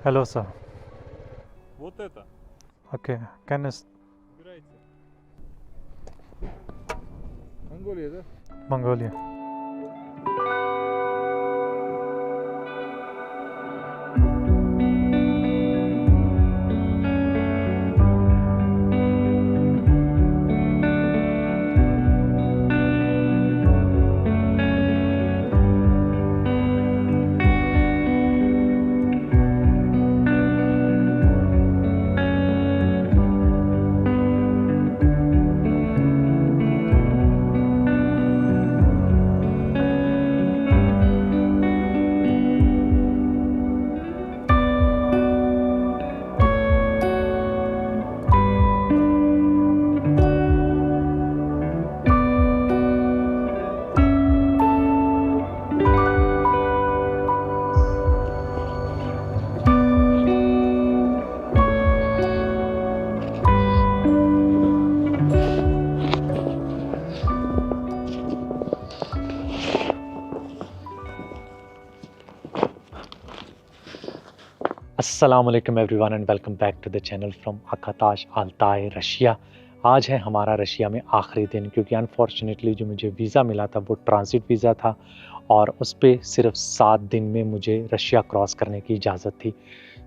Hello, sir. Вот это. Okay, can you Убирайте. Монголия, да? Mongolia? अस्सलाम वालेकुम everyone and welcome back to the channel from Aktash Altai Russia. आज है हमारा Russia में आखिरी दिन, क्योंकि अनफॉर्चुनेटली जो मुझे वीज़ा मिला था वो ट्रांजिट वीज़ा था और उस पर सिर्फ 7 दिन में मुझे रशिया क्रॉस करने की इजाज़त थी।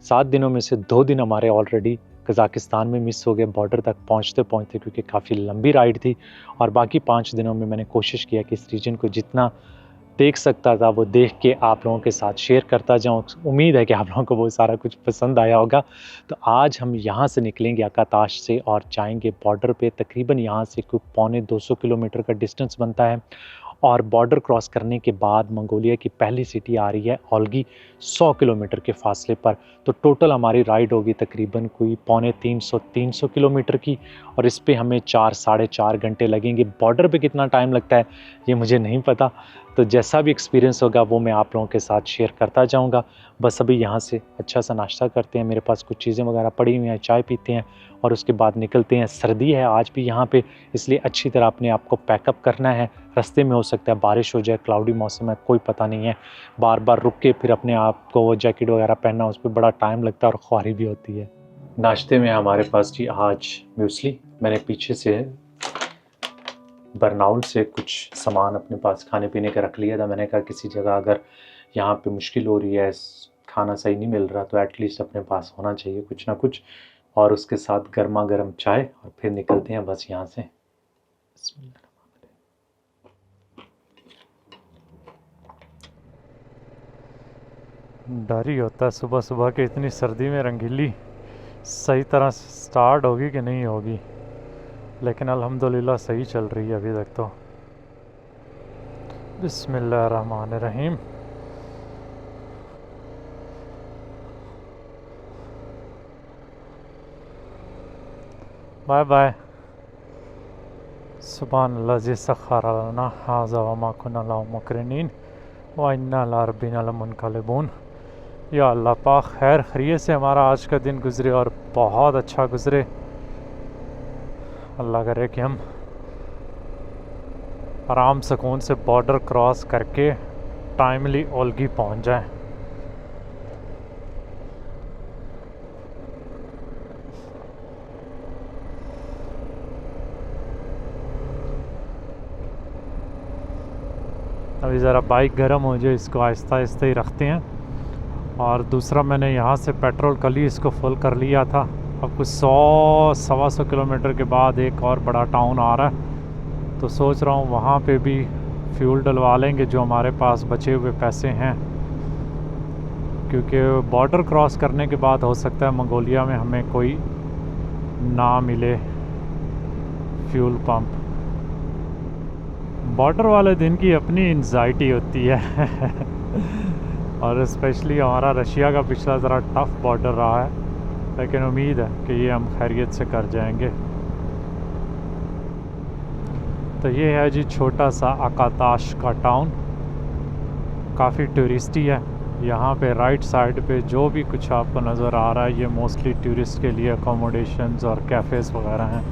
7 दिनों में से 2 दिन हमारे ऑलरेडी कज़ाकिस्तान में मिस हो गए बॉर्डर तक पहुँचते पहुँचते, क्योंकि काफ़ी लंबी राइड थी। और बाकी 5 दिनों में मैंने कोशिश किया कि इस रीजन को जितना देख सकता था वो देख के आप लोगों के साथ शेयर करता जाऊँ। उम्मीद है कि आप लोगों को वो सारा कुछ पसंद आया होगा। तो आज हम यहाँ से निकलेंगे अकाताश से और जाएंगे बॉर्डर पे। तकरीबन यहाँ से कोई पौने 200 किलोमीटर का डिस्टेंस बनता है और बॉर्डर क्रॉस करने के बाद मंगोलिया की पहली सिटी आ रही है ओल्गी, 100 किलोमीटर के फासले पर। तो टोटल हमारी राइड होगी तकरीबन कोई पौने 300 किलोमीटर की और इस पे हमें 4 साढ़े 4 घंटे लगेंगे। बॉर्डर पे कितना टाइम लगता है ये मुझे नहीं पता, तो जैसा भी एक्सपीरियंस होगा वो मैं आप लोगों के साथ शेयर करता जाऊंगा। बस अभी यहाँ से अच्छा सा नाश्ता करते हैं, मेरे पास कुछ चीज़ें वगैरह पड़ी हुई हैं, चाय पीते हैं और उसके बाद निकलते हैं। सर्दी है आज भी यहाँ पे, इसलिए अच्छी तरह अपने आप को पैकअप करना है। रास्ते में हो सकता है बारिश हो जाए, क्लाउडी मौसम है, कोई पता नहीं है। बार बार रुक के फिर अपने आप को वो जैकेट वगैरह पहनना, उस पर बड़ा टाइम लगता है और ख्वारी भी होती है। नाश्ते में हमारे पास जी आज म्यूसली, मैंने पीछे से बरनाउल से कुछ सामान अपने पास खाने पीने का रख लिया था। मैंने कहा किसी जगह अगर यहाँ पे मुश्किल हो रही है, खाना सही नहीं मिल रहा, तो एटलीस्ट अपने पास होना चाहिए कुछ ना कुछ। और उसके साथ गर्मा गर्म चाय और फिर निकलते हैं बस यहाँ से। डर ही होता है सुबह सुबह के, इतनी सर्दी में रंगीली सही तरह स्टार्ट होगी कि नहीं होगी, लेकिन अल्हम्दुलिल्लाह सही चल रही है अभी तक तो। बिस्मिल्लाहिर्रहमानिर्रहीम। Bye bye. सुभानल्लाह जी सख्खर लना हाज़ा व मा कुन्ना लहू मुक़रिनीन व इन्ना इला रब्बिना लमुनक़लिबून। या अल्लाह पाक खैर खैरियत से हमारा आज का दिन गुज़रे और बहुत अच्छा गुज़रे। अल्लाह करे कि हम आराम सुकून से बॉर्डर क्रॉस करके टाइमली ओल्गी पहुंच जाएं। अभी ज़रा बाइक गर्म हो जाए, इसको आहिस्ता आहिस्ता ही रखते हैं। और दूसरा, मैंने यहाँ से पेट्रोल कल ही इसको फुल कर लिया था। अब कुछ 100-125 किलोमीटर के बाद एक और बड़ा टाउन आ रहा है, तो सोच रहा हूँ वहाँ पे भी फ्यूल डलवा लेंगे जो हमारे पास बचे हुए पैसे हैं, क्योंकि बॉर्डर क्रॉस करने के बाद हो सकता है मंगोलिया में हमें कोई ना मिले फ्यूल पंप। बॉर्डर वाले दिन की अपनी एंजाइटी होती है और स्पेशली हमारा रशिया का पिछला ज़रा टफ़ बॉर्डर रहा है, लेकिन उम्मीद है कि ये हम खैरियत से कर जाएंगे। तो ये है जी छोटा सा अकाताश का टाउन, काफ़ी टूरिस्टी है। यहाँ पे राइट साइड पे जो भी कुछ आपको नज़र आ रहा है ये मोस्टली टूरिस्ट के लिए अकोमोडेशंस और कैफ़ेज़ वगैरह हैं।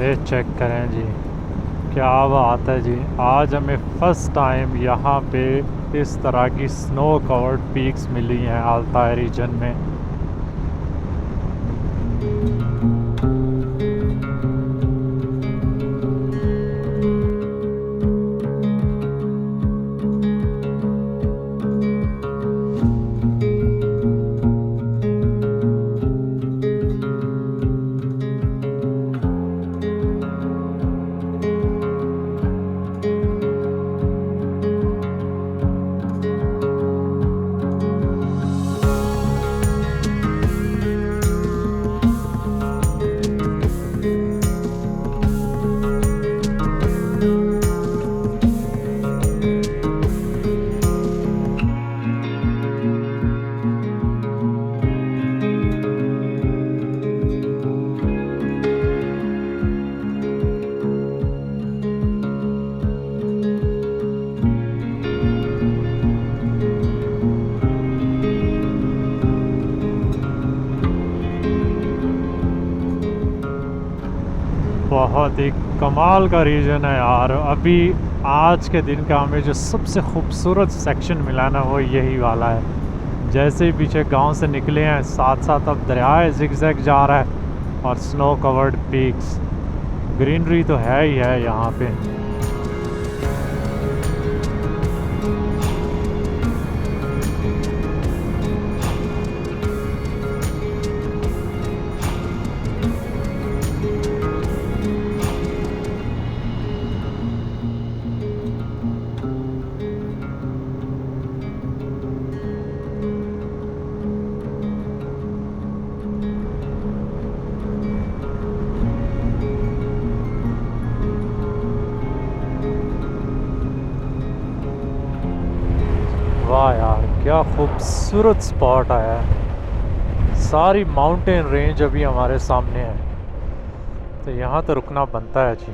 ये चेक करें जी, क्या बात है जी। आज हमें फ़र्स्ट टाइम यहाँ पे इस तरह की स्नो कवर्ड पीक्स मिली हैं अल्ताई रीजन में। बहुत ही कमाल का रीजन है यार। अभी आज के दिन का हमें जो सबसे खूबसूरत सेक्शन मिला ना वो यही वाला है। जैसे ही पीछे गांव से निकले हैं साथ साथ अब दरियाए जिगजैग जा रहा है और स्नो कवर्ड पीक्स, ग्रीनरी तो है ही है यहाँ पे। वाह यार, क्या खूबसूरत स्पॉट आया है। सारी माउंटेन रेंज अभी हमारे सामने है, तो यहाँ तो रुकना बनता है जी।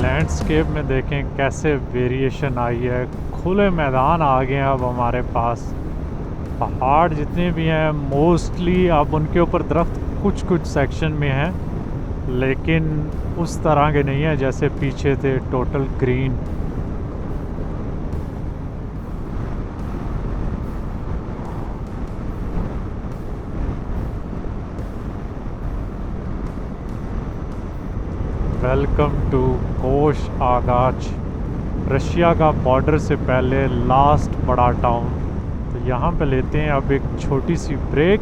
लैंडस्केप में देखें कैसे वेरिएशन आई है। खुले मैदान आ गए हैं अब हमारे पास। पहाड़ जितने भी हैं मोस्टली अब उनके ऊपर दरख्त कुछ कुछ सेक्शन में हैं, लेकिन उस तरह के नहीं है जैसे पीछे थे टोटल ग्रीन। वेलकम टू कोश आगाच, रशिया का बॉर्डर से पहले लास्ट बड़ा टाउन। तो यहाँ पे लेते हैं अब एक छोटी सी ब्रेक,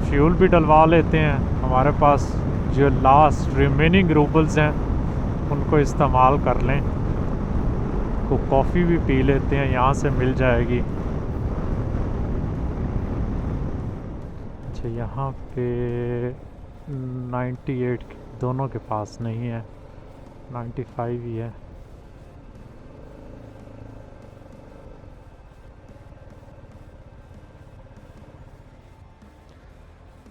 फ्यूल भी डलवा लेते हैं। हमारे पास जो लास्ट रिमेनिंग रूबल्स हैं उनको इस्तेमाल कर लें। को कॉफ़ी भी पी लेते हैं, यहाँ से मिल जाएगी। अच्छा, यहाँ पे 98 दोनों के पास नहीं है, 95 ही है।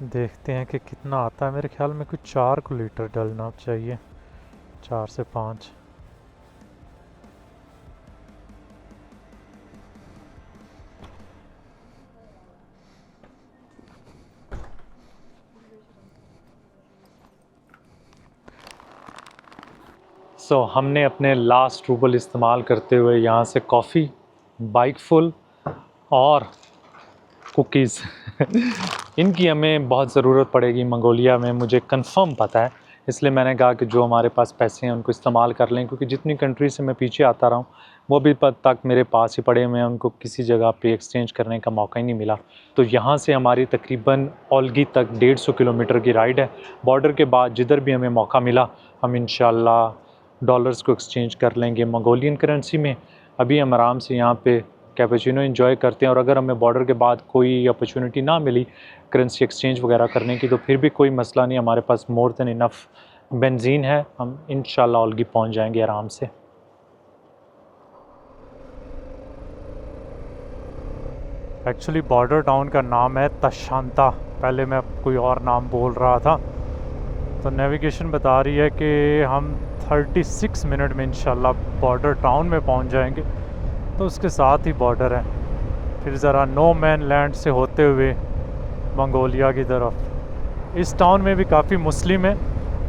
देखते हैं कि कितना आता है। मेरे ख्याल में कुछ 4 लीटर डलना चाहिए, 4 से 5। हमने अपने लास्ट रूबल इस्तेमाल करते हुए यहाँ से कॉफ़ी, बाइक फुल और कुकीज़ इनकी हमें बहुत ज़रूरत पड़ेगी मंगोलिया में, मुझे कंफर्म पता है। इसलिए मैंने कहा कि जो हमारे पास पैसे हैं उनको इस्तेमाल कर लें, क्योंकि जितनी कंट्री से मैं पीछे आता रहा हूँ वो भी तक मेरे पास ही पड़े हुए हैं, उनको किसी जगह पे एक्सचेंज करने का मौका ही नहीं मिला। तो यहाँ से हमारी तकरीबन ओल्गी तक 150 किलोमीटर की राइड है। बॉर्डर के बाद जिधर भी हमें मौका मिला हम इंशाल्लाह डॉलर्स को एक्सचेंज कर लेंगे मंगोलियन करेंसी में। अभी हम आराम से यहाँ पे कैपुचिनो एंजॉय करते हैं, और अगर हमें बॉर्डर के बाद कोई अपॉर्चुनिटी ना मिली करेंसी एक्सचेंज वगैरह करने की तो फिर भी कोई मसला नहीं, हमारे पास मोर देन इनफ बेंजीन है, हम इंशाल्लाह ओल्गी पहुँच जाएंगे आराम से। एक्चुअली बॉर्डर टाउन का नाम है तशांता, पहले मैं कोई और नाम बोल रहा था। तो नेविगेशन बता रही है कि हम 36 मिनट में इंशाल्लाह बॉर्डर टाउन में पहुंच जाएंगे, तो उसके साथ ही बॉर्डर है। फिर ज़रा नो मैन लैंड से होते हुए मंगोलिया की तरफ। इस टाउन में भी काफ़ी मुस्लिम है,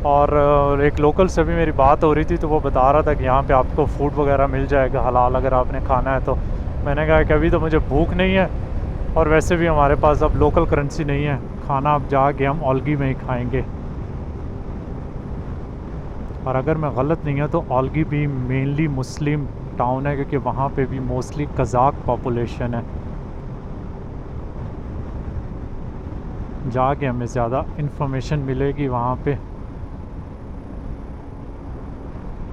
और एक लोकल से भी मेरी बात हो रही थी तो वो बता रहा था कि यहाँ पे आपको फ़ूड वगैरह मिल जाएगा हलाल अगर आपने खाना है तो। मैंने कहा कि अभी तो मुझे भूख नहीं है, और वैसे भी हमारे पास अब लोकल करेंसी नहीं है, खाना अब जाके हम ओल्गी में ही खाएंगे। और अगर मैं गलत नहीं है तो ओल्गी भी मेनली मुस्लिम टाउन है, क्योंकि वहाँ पे भी मोस्टली कज़ाक पॉपुलेशन है। जाके हमें ज़्यादा इन्फॉर्मेशन मिलेगी वहाँ पे।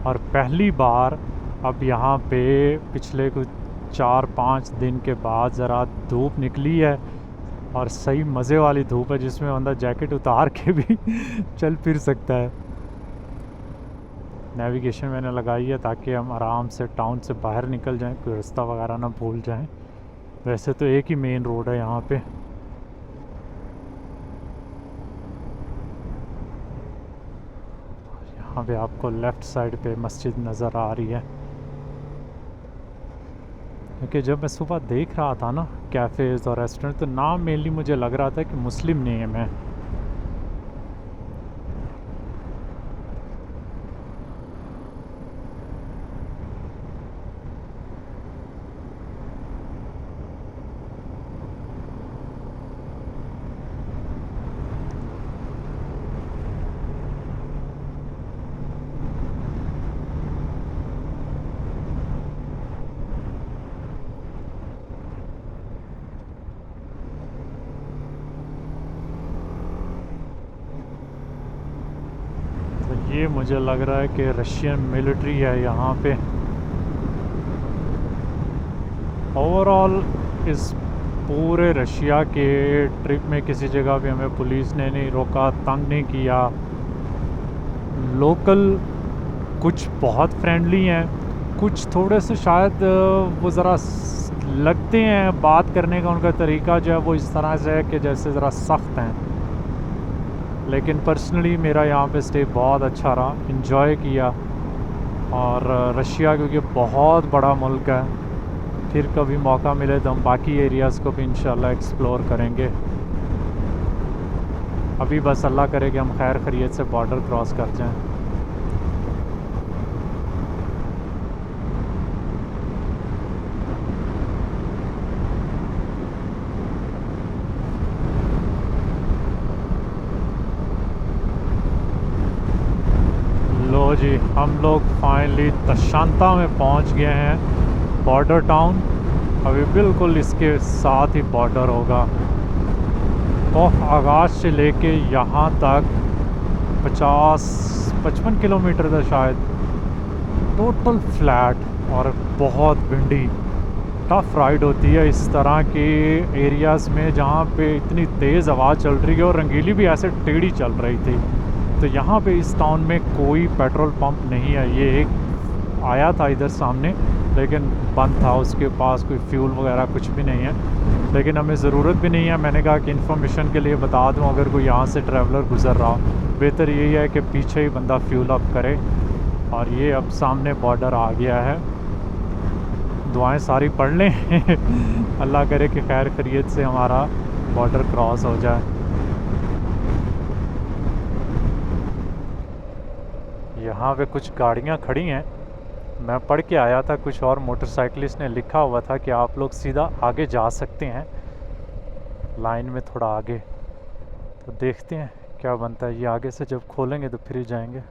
और पहली बार अब यहाँ पे पिछले कुछ 4-5 दिन के बाद ज़रा धूप निकली है, और सही मज़े वाली धूप है जिसमें बंदा जैकेट उतार के भी चल फिर सकता है। नेविगेशन मैंने लगाई है ताकि हम आराम से टाउन से बाहर निकल जाएं, कोई रास्ता वगैरह ना भूल जाएं। वैसे तो एक ही मेन रोड है यहाँ पे। यहाँ पे आपको लेफ़्ट साइड पे मस्जिद नज़र आ रही है, क्योंकि जब मैं सुबह देख रहा था ना कैफ़ेज़ और रेस्टोरेंट, तो नाम मेनली मुझे लग रहा था कि मुस्लिम नेम है। ये मुझे लग रहा है कि रशियन मिलिट्री है यहाँ पे। ओवरऑल इस पूरे रशिया के ट्रिप में किसी जगह भी हमें पुलिस ने नहीं रोका, तंग नहीं किया। लोकल कुछ बहुत फ्रेंडली हैं, कुछ थोड़े से शायद वो ज़रा लगते हैं, बात करने का उनका तरीका जो है वो इस तरह से है कि जैसे ज़रा सख्त हैं। लेकिन पर्सनली मेरा यहाँ पे स्टे बहुत अच्छा रहा, इन्जॉय किया। और रशिया क्योंकि बहुत बड़ा मुल्क है, फिर कभी मौका मिले तो हम बाकी एरियाज़ को भी इंशाल्लाह एक्सप्लोर करेंगे। अभी बस अल्लाह करे कि हम खैर खैरियत से बॉर्डर क्रॉस कर जाएं। लो जी, हम लोग फाइनली तशांता में पहुंच गए हैं, बॉर्डर टाउन। अभी बिल्कुल इसके साथ ही बॉर्डर होगा। तो आगाज़ से लेके यहाँ तक 50-55 किलोमीटर था शायद, टोटल फ्लैट और बहुत विंडी। टफ़ राइड होती है इस तरह के एरियाज़ में जहाँ पे इतनी तेज़ हवा चल रही है, और रंगीली भी ऐसे टेढ़ी चल रही थी। तो यहाँ पे इस टाउन में कोई पेट्रोल पंप नहीं है। ये एक आया था इधर सामने, लेकिन बंद था, उसके पास कोई फ्यूल वगैरह कुछ भी नहीं है। लेकिन हमें ज़रूरत भी नहीं है, मैंने कहा कि इन्फॉर्मेशन के लिए बता दूं, अगर कोई यहाँ से ट्रैवलर गुज़र रहा हो, बेहतर यही है कि पीछे ही बंदा फ्यूल अप करे। और ये अब सामने बॉर्डर आ गया है। दुआएं सारी पढ़ लें अल्लाह करे कि खैर खैरियत से हमारा बॉर्डर क्रॉस हो जाए। यहाँ पे कुछ गाड़ियाँ खड़ी हैं, मैं पढ़ के आया था, कुछ और मोटरसाइकिलिस्ट ने लिखा हुआ था कि आप लोग सीधा आगे जा सकते हैं। लाइन में थोड़ा आगे। तो देखते हैं क्या बनता है। ये आगे से जब खोलेंगे तो फिर ही जाएंगे।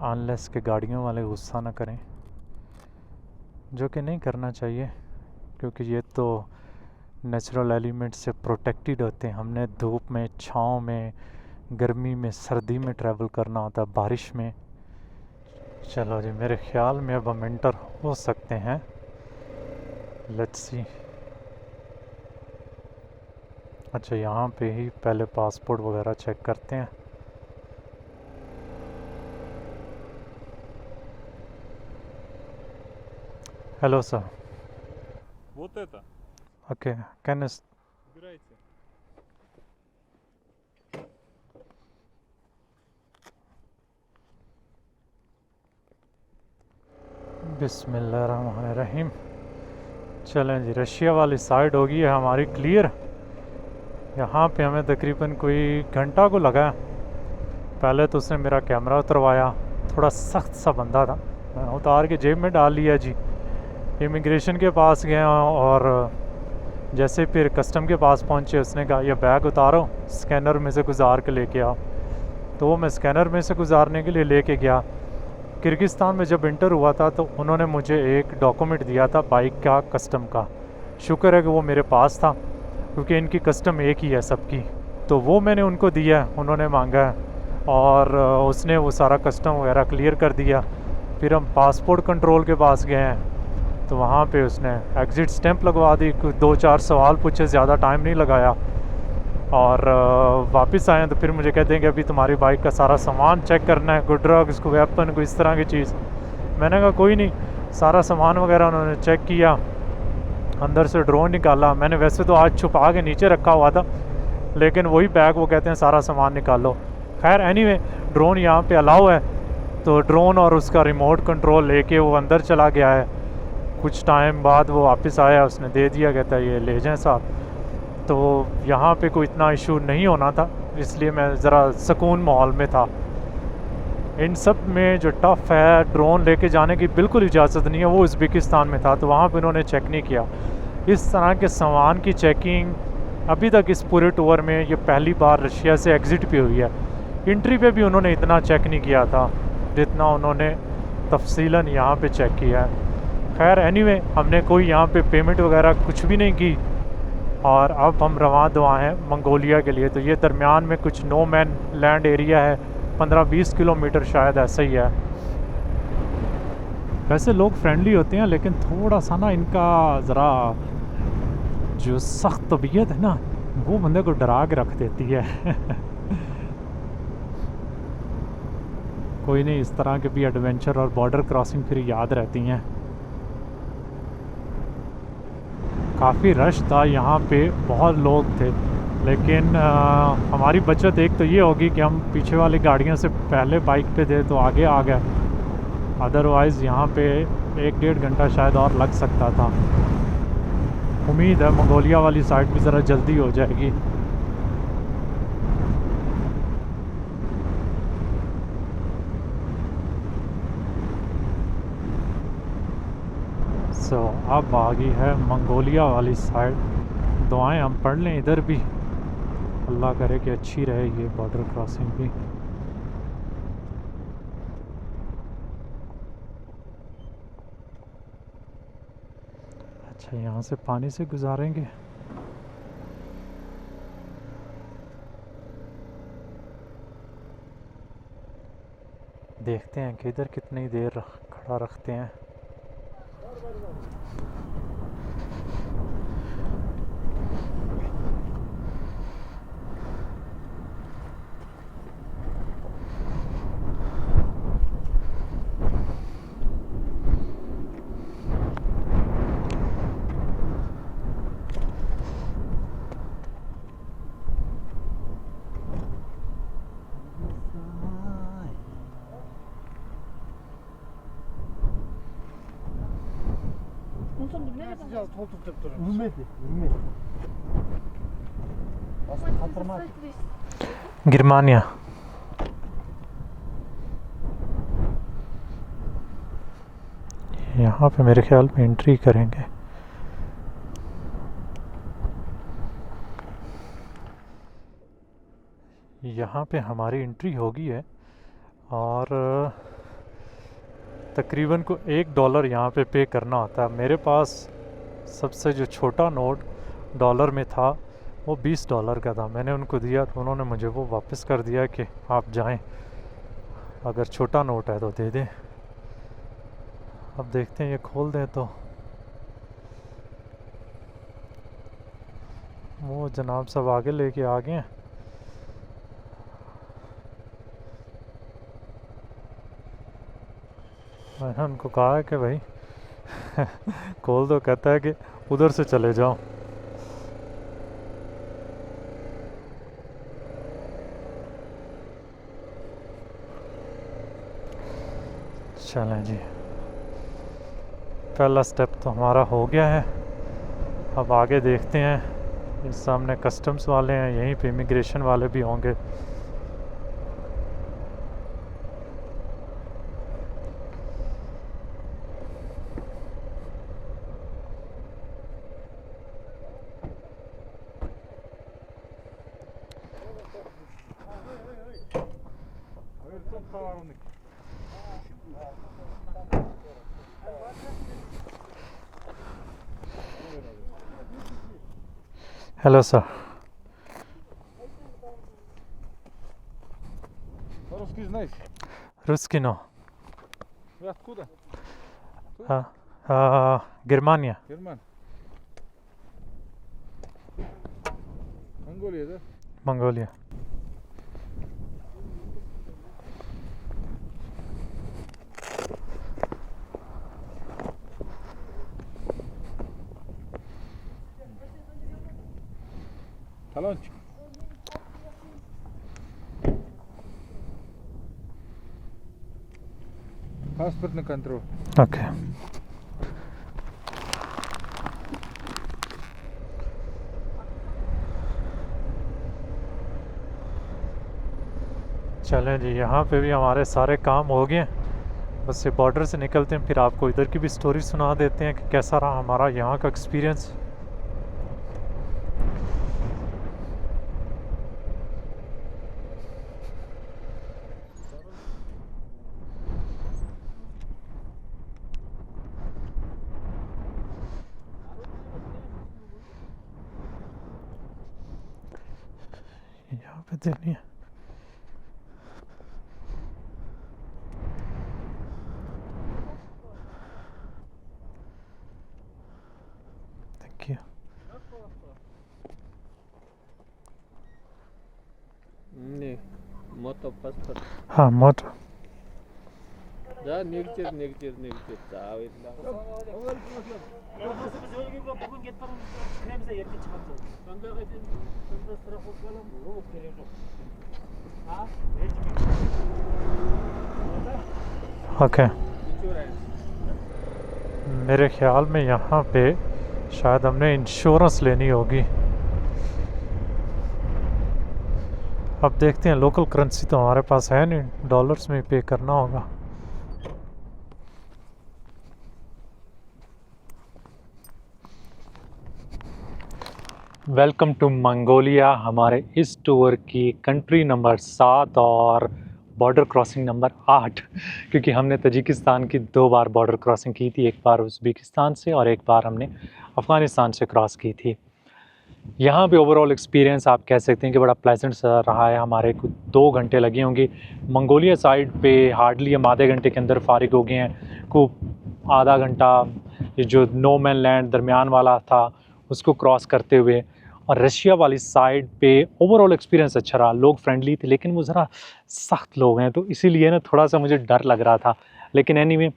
अनलेस के गाड़ियों वाले गुस्सा ना करें, जो कि नहीं करना चाहिए, क्योंकि ये तो नेचुरल एलिमेंट से प्रोटेक्टेड होते हैं। हमने धूप में, छाँव में, गर्मी में, सर्दी में ट्रैवल करना होता है, बारिश में। चलो जी, मेरे ख्याल में अब हम एंटर हो सकते हैं। Let's see. अच्छा, यहाँ पे ही पहले पासपोर्ट वगैरह चेक करते हैं। Hello sir. Вот это. Okay, can Убирайте. बिस्मिल्लाहिर्रहमानिर्रहीम। चलें जी, रशिया वाली साइड होगी है हमारी क्लियर। यहाँ पे हमें तकरीबन कोई घंटा को लगा। पहले तो उसने मेरा कैमरा उतरवाया, थोड़ा सख्त सा बंदा था, मैंने उतार के जेब में डाल लिया जी। इमिग्रेशन के पास गए और जैसे फिर कस्टम के पास पहुँचे, उसने कहा ये बैग उतारो, स्कैनर में से गुजार के लेके आओ। तो वो मैं स्कैनर में से गुजारने के लिए लेके गया। किर्गिस्तान में जब इंटर हुआ था तो उन्होंने मुझे एक डॉक्यूमेंट दिया था बाइक का, कस्टम का। शुक्र है कि वो मेरे पास था, क्योंकि इनकी कस्टम एक ही है सबकी। तो वो मैंने उनको दिया है, उन्होंने मांगा है, और उसने वो सारा कस्टम वगैरह क्लियर कर दिया। फिर हम पासपोर्ट कंट्रोल के पास गए हैं, तो वहाँ पे उसने एग्ज़िट स्टैंप लगवा दी। 2-4 सवाल पूछे, ज़्यादा टाइम नहीं लगाया। और वापस आए तो फिर मुझे कहते हैं कि अभी तुम्हारी बाइक का सारा सामान चेक करना है, कोई ड्रग्स, कोई वेपन, कोई इस तरह की चीज़। मैंने कहा कोई नहीं। सारा सामान वगैरह उन्होंने चेक किया, अंदर से ड्रोन निकाला। मैंने वैसे तो आज छुपा के नीचे रखा हुआ था, लेकिन वही बैग वो कहते हैं सारा सामान निकालो। खैर एनीवे, ड्रोन यहाँ पे अलाउ है, तो ड्रोन और उसका रिमोट कंट्रोल लेके वो अंदर चला गया है। कुछ टाइम बाद वो वापस आया, उसने दे दिया, कहता है ये ले जाएं साहब। तो यहाँ पे कोई इतना इशू नहीं होना था, इसलिए मैं ज़रा सुकून माहौल में था। इन सब में जो टफ़ है, ड्रोन लेके जाने की बिल्कुल इजाज़त नहीं है, वो उज़्बेकिस्तान में था, तो वहाँ पे उन्होंने चेक नहीं किया। इस तरह के सामान की चेकिंग अभी तक इस पूरे टूर में ये पहली बार रशिया से एग्ज़िट पे हुई है। इंट्री पे भी उन्होंने इतना चेक नहीं किया था जितना उन्होंने तफसीलन यहाँ पे चेक किया है। खैर एनीवे, हमने कोई यहाँ पे पेमेंट वगैरह कुछ भी नहीं की, और अब हम रवां दवा हैं मंगोलिया के लिए। तो ये दरमियान में कुछ नो मैन लैंड एरिया है, 15-20 किलोमीटर शायद ऐसा ही है। वैसे लोग फ्रेंडली होते हैं, लेकिन थोड़ा सा ना इनका ज़रा जो सख्त तबीयत है ना, वो बंदे को डरा के रख देती है। कोई नहीं, इस तरह के भी एडवेंचर और बॉर्डर क्रॉसिंग फिर याद रहती हैं। काफ़ी रश था यहाँ पे, बहुत लोग थे, लेकिन हमारी बचत एक तो ये होगी कि हम पीछे वाली गाड़ियों से पहले बाइक पे थे तो आगे आ गए। अदरवाइज़ यहाँ पे 1-1.5 घंटा शायद और लग सकता था। उम्मीद है मंगोलिया वाली साइड भी ज़रा जल्दी हो जाएगी। अब आ गई है मंगोलिया वाली साइड। दुआएं हम पढ़ लें इधर भी, अल्लाह करे कि अच्छी रहे ये बॉर्डर क्रॉसिंग भी। अच्छा, यहाँ से पानी से गुजारेंगे। देखते हैं कि इधर कितनी देर खड़ा रखते हैं। Сидел, толтуктап тұр. Үрмеді. Басын қатырмады. Германия। यहाँ पे मेरे ख्याल में एंट्री करेंगे। यहाँ पे हमारी एंट्री हो गई है और तकरीबन को $1 यहाँ पे करना होता है। मेरे पास सबसे जो छोटा नोट डॉलर में था वो $20 का था। मैंने उनको दिया तो उन्होंने मुझे वो वापस कर दिया कि आप जाएं, अगर छोटा नोट है तो दे दें। अब देखते हैं ये खोल दें तो वो जनाब सब आगे लेके आ गए हैं। मैंने उनको कहा है कि भाई खोल दो, कहता है कि उधर से चले जाओ। चलें जी, पहला स्टेप तो हमारा हो गया है। अब आगे देखते हैं। इस सामने कस्टम्स वाले हैं, यहीं पे इमिग्रेशन वाले भी होंगे। Hello, sir. По-русски знаешь? Русский, no. Вы откуда? Германия. Герман. Монголия, да? Монголия. Талончик. Паспортный контроль. Okay. चलें जी, यहाँ पे भी हमारे सारे काम हो गए हैं। बस ये बॉर्डर से निकलते हैं, फिर आपको इधर की भी स्टोरी सुना देते हैं कि कैसा रहा हमारा यहाँ का एक्सपीरियंस। यहाँ पे देनी है। Thank you. Не, мотопаспорт. हाँ, मोटर। Да, негтер. Сау. Бүгін кетіп барамыз, кіреміз де ертең шығамыз. Сонда қайтеміз, сонда страховка аламыз. Жоқ, керек жоқ. ओके। मेरे ख्याल में यहाँ पे शायद हमने इंश्योरेंस लेनी होगी। अब देखते हैं, लोकल करेंसी तो हमारे पास है नहीं, डॉलर्स में पे करना होगा। वेलकम टू मंगोलिया, हमारे इस टूर की कंट्री नंबर 7 और बॉर्डर क्रॉसिंग नंबर 8, क्योंकि हमने तजिकिस्तान की 2 बार बॉर्डर क्रॉसिंग की थी, एक बार उज़्बेकिस्तान से और एक बार हमने अफ़गानिस्तान से क्रॉस की थी। यहाँ पे ओवरऑल एक्सपीरियंस आप कह सकते हैं कि बड़ा प्लेजेंट रहा है। हमारे को 2 घंटे लगे होंगे। मंगोलिया साइड पे हार्डली हम आधे घंटे के अंदर फारिग हो गए हैं। को आधा घंटा ये जो नो मैन लैंड दरमियान वाला था उसको क्रॉस करते हुए, और रशिया वाली साइड पे ओवरऑल एक्सपीरियंस अच्छा रहा। लोग फ्रेंडली थे, लेकिन वो ज़रा सख्त लोग हैं, तो इसीलिए ना थोड़ा सा मुझे डर लग रहा था। लेकिन एनीवे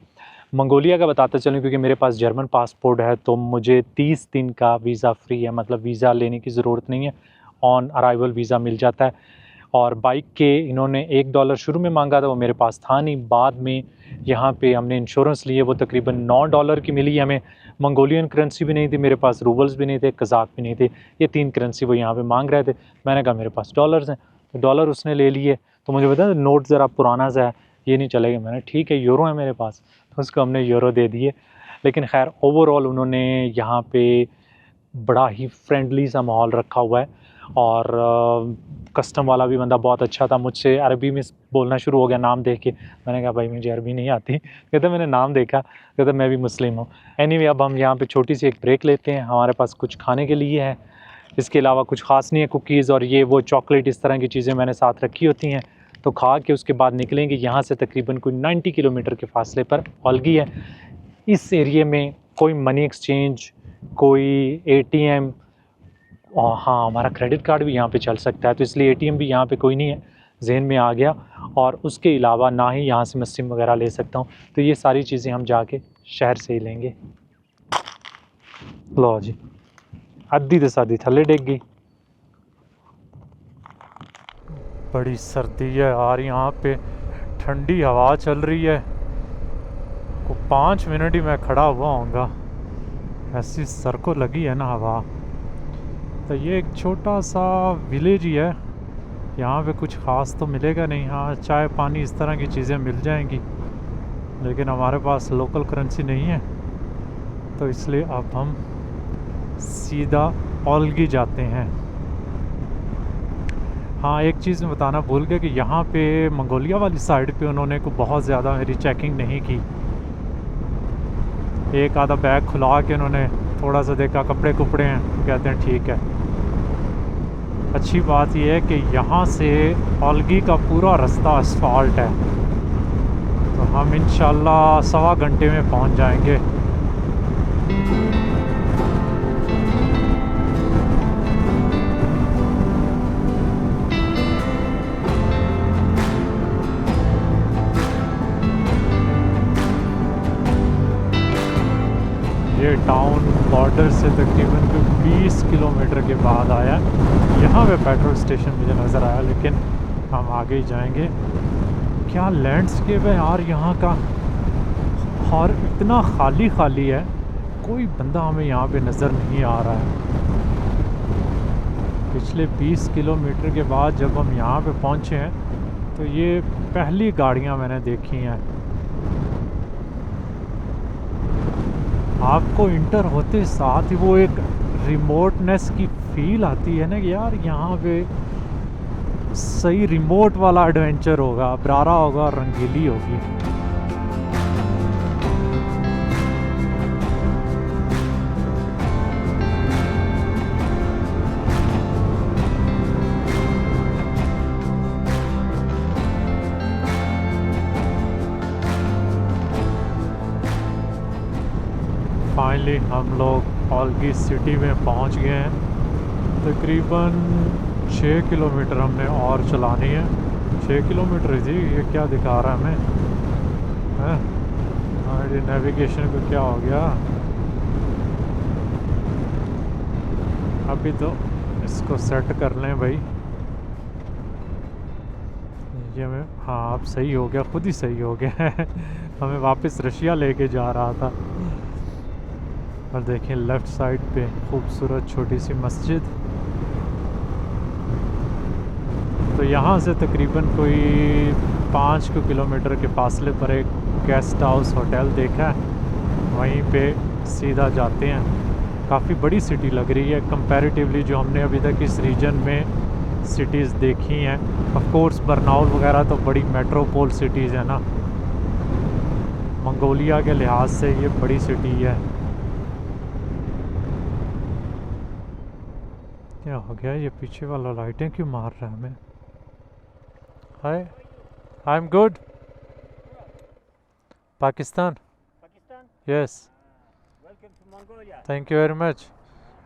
मंगोलिया का बताते चलूँ, क्योंकि मेरे पास जर्मन पासपोर्ट है तो मुझे 30 दिन का वीज़ा फ्री है, मतलब वीज़ा लेने की ज़रूरत नहीं है, ऑन अराइवल वीज़ा मिल जाता है। और बाइक के इन्होंने $1 शुरू में मांगा था, वो मेरे पास था नहीं। बाद में यहाँ पे हमने इंश्योरेंस लिए, वो तकरीबन $9 की मिली हमें। मंगोलियन करेंसी भी नहीं थी मेरे पास, रूबल्स भी नहीं थे, कज़ाक भी नहीं थे। ये 3 करेंसी वो यहाँ पे मांग रहे थे। मैंने कहा मेरे पास डॉलर्स हैं, तो डॉलर उसने ले लिए। तो मुझे पता है नोट ज़रा पुराना सा है, ये नहीं चलेगा। मैंने ठीक है, यूरो है मेरे पास, तो उसको हमने यूरो दे दिए। लेकिन खैर ओवरऑल उन्होंने यहाँ पे बड़ा ही फ्रेंडली सा माहौल रखा हुआ है। और कस्टम वाला भी बंदा बहुत अच्छा था, मुझसे अरबी में बोलना शुरू हो गया नाम देख के। मैंने कहा भाई मुझे अरबी नहीं आती। कहते मैंने नाम देखा, कहते मैं भी मुस्लिम हूँ। एनीवे अब हम यहाँ पे छोटी सी एक ब्रेक लेते हैं, हमारे पास कुछ खाने के लिए है, इसके अलावा कुछ ख़ास नहीं है। कुकीज़ और ये वो चॉकलेट इस तरह की चीज़ें मैंने साथ रखी होती हैं, तो खा के उसके बाद निकलेंगे। यहाँ से तकरीबन कोई 90 किलोमीटर के फासले पर ओल्गी है। इस एरिए में कोई मनी एक्सचेंज, कोई एटीएम और हाँ हमारा क्रेडिट कार्ड भी यहाँ पे चल सकता है, तो इसलिए एटीएम भी यहाँ पे कोई नहीं है, जहन में आ गया। और उसके अलावा ना ही यहाँ से मैं सिम वगैरह ले सकता हूँ, तो ये सारी चीज़ें हम जाके शहर से ही लेंगे। लो जी, अद्धी तो सादी थले डिग गई। बड़ी सर्दी है यार, यहाँ पे ठंडी हवा चल रही है। को 5 मिनट ही मैं खड़ा हुआ होऊंगा, ऐसी सर को लगी है ना हवा। तो ये एक छोटा सा विलेज ही है, यहाँ पे कुछ ख़ास तो मिलेगा नहीं। हाँ चाय पानी इस तरह की चीज़ें मिल जाएंगी, लेकिन हमारे पास लोकल करेंसी नहीं है, तो इसलिए अब हम सीधा ओल्गी जाते हैं। हाँ एक चीज़ मैं बताना भूल गया कि यहाँ पे मंगोलिया वाली साइड पे उन्होंने को बहुत ज़्यादा मेरी चेकिंग नहीं की। एक आधा बैग खुला के उन्होंने थोड़ा सा देखा, कपड़े कुपड़े हैं, कहते हैं ठीक है। अच्छी बात यह है कि यहाँ से ओल्गी का पूरा रास्ता असफाल्ट है, तो हम इंशाल्लाह 1.25 घंटे में पहुँच जाएंगे। ये टाउन बॉर्डर से तकरीबन 20 किलोमीटर के बाद आया। यहाँ पे पेट्रोल स्टेशन मुझे नज़र आया, लेकिन हम आगे ही जाएंगे। क्या लैंडस्केप है यार यहाँ का, और इतना खाली खाली है, कोई बंदा हमें यहाँ पे नज़र नहीं आ रहा है। पिछले 20 किलोमीटर के बाद जब हम यहाँ पे पहुँचे हैं, तो ये पहली गाड़ियाँ मैंने देखी हैं। आपको इंटर होते साथ ही वो एक रिमोटनेस की फील आती है ना कि यार यहाँ पे सही रिमोट वाला एडवेंचर होगा, बरारा होगा, रंगीली होगी। फाइनली हम लोग ओल्गी सिटी में पहुंच गए हैं। तकरीबन 6 किलोमीटर हमने और चलानी है। 6 किलोमीटर जी, ये क्या दिखा रहा है हमें? हमारे नेविगेशन को क्या हो गया? अभी तो इसको सेट कर लें भाई। ये हमें, हाँ अब सही हो गया, खुद ही सही हो गया है। हमें वापस रशिया लेके जा रहा था। और देखें लेफ़्ट साइड पे खूबसूरत छोटी सी मस्जिद। तो यहाँ से तकरीबन कोई 5 किलोमीटर के फासले पर एक गेस्ट हाउस होटल देखा है, वहीं पे सीधा जाते हैं। काफ़ी बड़ी सिटी लग रही है कंपैरेटिवली जो हमने अभी तक इस रीजन में सिटीज़ देखी हैं। ऑफ कोर्स बर्नाउल वगैरह तो बड़ी मेट्रोपोल सिटीज़ है ना, मंगोलिया के लिहाज से ये बड़ी सिटी है। क्या हो गया, ये पीछे वाला लाइटें क्यों मार रहा है हमें? Hi, I am good. Pakistan. Pakistan? Yes, Welcome to Mongolia. Thank you very much.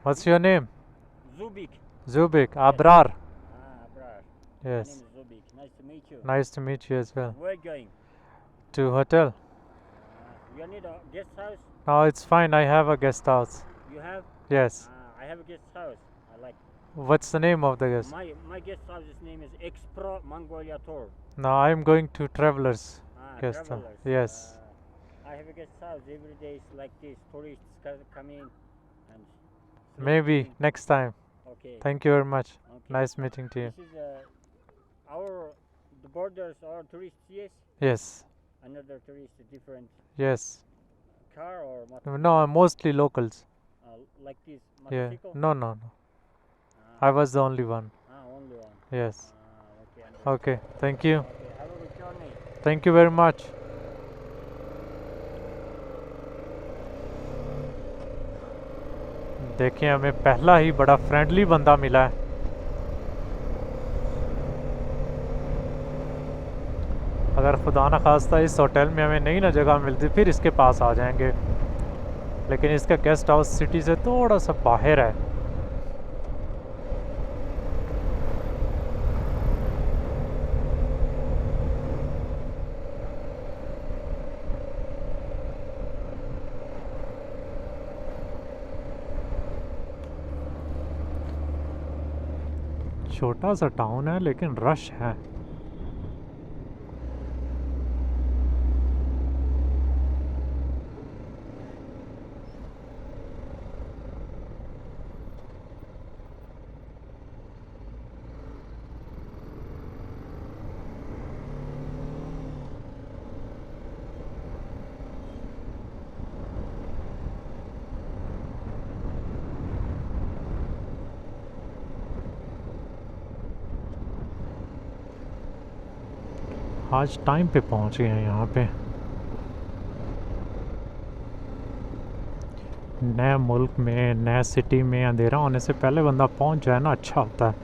What's your name? Zubik. Zubik, Abrar. Abrar. Yes, My name is Zubik. Nice to meet you. nice to meet you as well. Where are you going? To hotel? You need a guest house? No, it's fine. I have a guest house. You have? Yes. I have a guest house. I like. What's the name of the guest? My guest house's name is Expro Mongolia Tour. No, I'm going to Travelers guest house. Travelers. Yes. I have a guest house every day. It's like this. Tourists come in and. sleep Maybe in. next time. Okay. Thank you very much. Okay. Nice meeting to you. This is the borders are tourists. Yes. Yes. Another tourist, a different Yes. car or No, mostly locals. like this Yeah. motorcycle. No, no, no. I was the only one. Only one. Yes. Okay. Okay. Thank you. Okay. Have a good journey. Thank you very much. देखिए हमें पहला ही बड़ा friendly बंदा मिला है। अगर खुदा न खास्ता इस होटल में हमें नई ना जगह मिलती फिर इसके पास आ जाएंगे, लेकिन इसका गेस्ट हाउस सिटी से थोड़ा सा बाहर है। छोटा सा टाउन है लेकिन रश है। आज टाइम पे पहुंच गए हैं यहाँ पे। नए मुल्क में नए सिटी में अंधेरा होने से पहले बंदा पहुंच जाए ना, अच्छा होता है।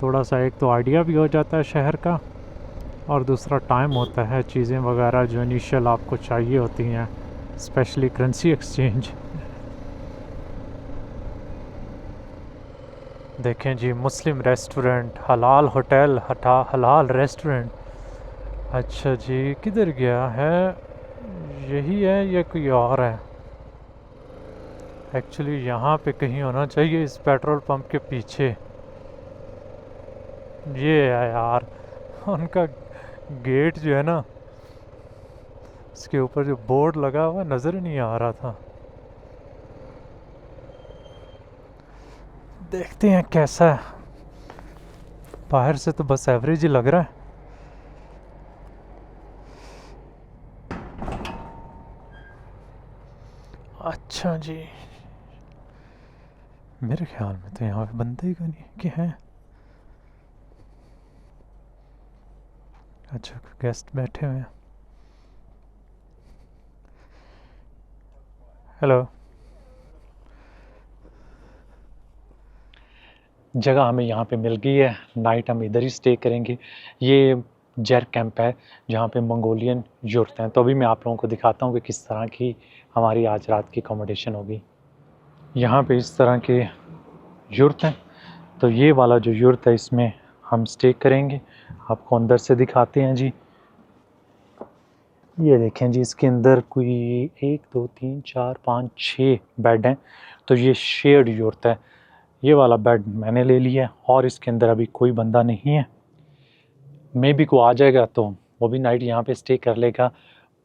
थोड़ा सा एक तो आइडिया भी हो जाता है शहर का, और दूसरा टाइम होता है चीज़ें वगैरह जो इनिशियल आपको चाहिए होती हैं, स्पेशली करेंसी एक्सचेंज। देखें जी, मुस्लिम रेस्टोरेंट, हलाल होटल, हलाल रेस्टोरेंट। अच्छा जी, किधर गया है? यही है या कोई और है? एक्चुअली यहाँ पे कहीं होना चाहिए, इस पेट्रोल पंप के पीछे। ये है यार, उनका गेट जो है ना, इसके ऊपर जो बोर्ड लगा हुआ नज़र ही नहीं आ रहा था। देखते हैं कैसा है। बाहर से तो बस एवरेज ही लग रहा है। अच्छा जी, मेरे ख्याल में तो यहाँ पे बंदे ही का नहीं कि हैं। अच्छा, गेस्ट बैठे हुए हैं। हेलो। जगह हमें यहाँ पे मिल गई है, नाइट हम इधर ही स्टे करेंगे। ये जैर कैंप है जहाँ पे मंगोलियन यूर्त हैं। तो अभी मैं आप लोगों को दिखाता हूँ कि किस तरह की हमारी आज रात की अकोमोडेशन होगी। यहाँ पे इस तरह के यूर्त हैं। तो ये वाला जो यूर्त है इसमें हम स्टे करेंगे। आपको अंदर से दिखाते हैं जी। ये देखें जी, इसके अंदर कोई 1 2 3 4 5 6 बेड हैं। तो ये शेयर्ड यूर्त है। ये वाला बेड मैंने ले लिया है और इसके अंदर अभी कोई बंदा नहीं है। मे बी को आ जाएगा तो वो भी नाइट यहाँ पे स्टे कर लेगा।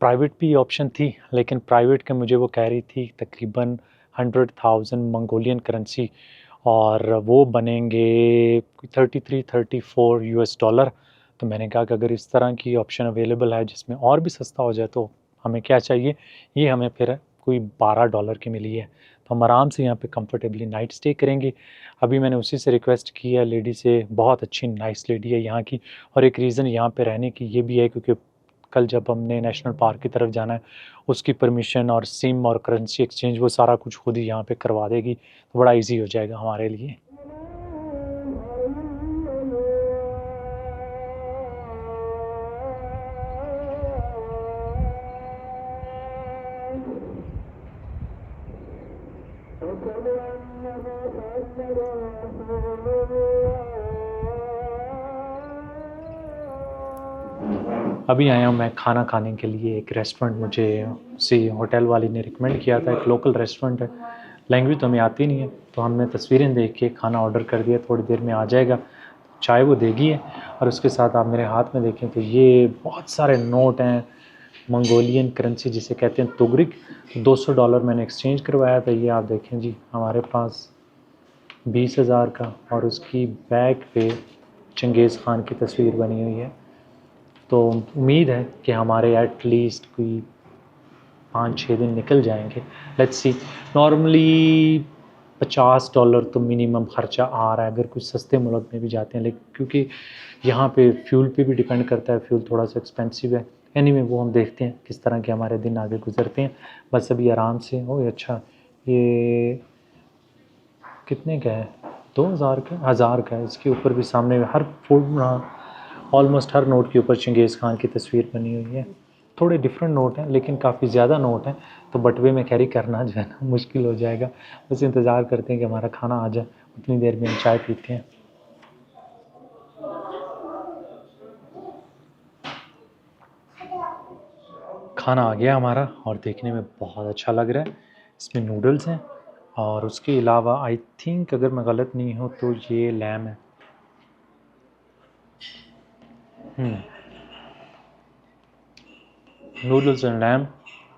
प्राइवेट भी ऑप्शन थी, लेकिन प्राइवेट के मुझे वो कह रही थी तकरीबन 100,000 मंगोलियन करेंसी, और वो बनेंगे 33-34 यूएस डॉलर। तो मैंने कहा कि अगर इस तरह की ऑप्शन अवेलेबल है जिसमें और भी सस्ता हो जाए तो हमें क्या चाहिए। ये हमें फिर कोई 12 डॉलर की मिली है, तो हम आराम से यहाँ पे कंफर्टेबली नाइट स्टे करेंगे। अभी मैंने उसी से रिक्वेस्ट की है लेडी से, बहुत अच्छी नाइस लेडी है यहाँ की। और एक रीज़न यहाँ पे रहने की ये भी है क्योंकि कल जब हमने नेशनल पार्क की तरफ जाना है उसकी परमिशन और सिम और करेंसी एक्सचेंज वो सारा कुछ खुद ही यहाँ पे करवा देगी, तो बड़ा इजी हो जाएगा हमारे लिए। अभी आया हूँ मैं खाना खाने के लिए एक रेस्टोरेंट। मुझे उसी होटल वाली ने रिकमेंड किया था, एक लोकल रेस्टोरेंट है। लैंग्वेज तो हमें आती नहीं है, तो हमने तस्वीरें देख के खाना ऑर्डर कर दिया, थोड़ी देर में आ जाएगा। चाय वो देगी है, और उसके साथ आप मेरे हाथ में देखें तो ये बहुत सारे नोट हैं, मंगोलियन करेंसी जिसे कहते हैं तुगरिक। 200 डॉलर मैंने एक्सचेंज करवाया था। ये आप देखें जी, हमारे पास 20,000 का, और उसकी बैक पे चंगेज़ ख़ान की तस्वीर बनी हुई है। तो उम्मीद है कि हमारे एटलीस्ट कोई 5-6 दिन निकल जाएंगे। Let's see. नॉर्मली $50 तो मिनिमम ख़र्चा आ रहा है अगर कुछ सस्ते मुल्क में भी जाते हैं, लेकिन क्योंकि यहाँ पे फ्यूल पे भी डिपेंड करता है, फ्यूल थोड़ा सा एक्सपेंसिव है। एनीवे वो हम देखते हैं किस तरह के हमारे दिन आगे गुजरते हैं। बस अभी आराम से। ओह अच्छा, ये कितने का है? 2000 का, 1000 का है। इसके ऊपर भी सामने हर फूड ऑलमोस्ट हर नोट के ऊपर चंगेज़ खान की तस्वीर बनी हुई है। थोड़े डिफरेंट नोट हैं लेकिन काफ़ी ज़्यादा नोट हैं, तो बटवे में कैरी करना जो है ना मुश्किल हो जाएगा। बस इंतज़ार करते हैं कि हमारा खाना आ जाए, उतनी देर में हम चाय पीते हैं। खाना आ गया हमारा और देखने में बहुत अच्छा लग रहा है। इसमें नूडल्स हैं और उसके अलावा आई थिंक अगर मैं गलत नहीं हूँ तो ये लैम है। नूडल्स एंड लैम,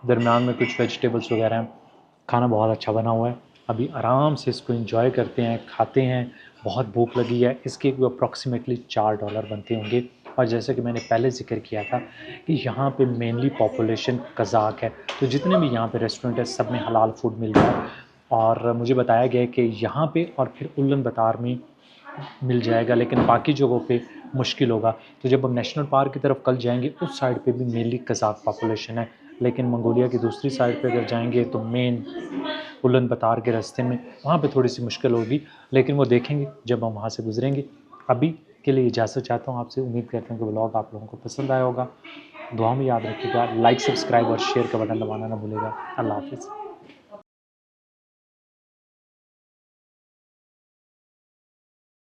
दरमियान में कुछ वेजिटेबल्स वगैरह हैं। खाना बहुत अच्छा बना हुआ है। अभी आराम से इसको एंजॉय करते हैं, खाते हैं। बहुत भूख लगी है। इसके अप्रॉक्सीमेटली $4 बनते होंगे। और जैसे कि मैंने पहले ज़िक्र किया था कि यहाँ पे मेनली पॉपुलेशन कज़ाक है, तो जितने भी यहाँ पे रेस्टोरेंट है सब में हलाल फूड मिल रहा है। और मुझे बताया गया है कि यहाँ पे और फिर उलन बतार में मिल जाएगा, लेकिन बाकी जगहों पे मुश्किल होगा। तो जब हम नेशनल पार्क की तरफ कल जाएंगे उस साइड पे भी मेनली कज़ाक पॉपुलेशन है, लेकिन मंगोलिया की दूसरी साइड पे अगर जाएंगे तो मेन उलन बतार के रास्ते में वहाँ पे थोड़ी सी मुश्किल होगी, लेकिन वो देखेंगे जब हम वहाँ से गुजरेंगे। अभी के लिए इजाज़त चाहता हूँ आपसे। उम्मीद करता हूँ कि व्लॉग आप लोगों को पसंद आया होगा। दुआ में याद रखिएगा। लाइक, सब्सक्राइब और शेयर का बटन दबाना ना भूलेगा। अल्लाह हाफ़िज़।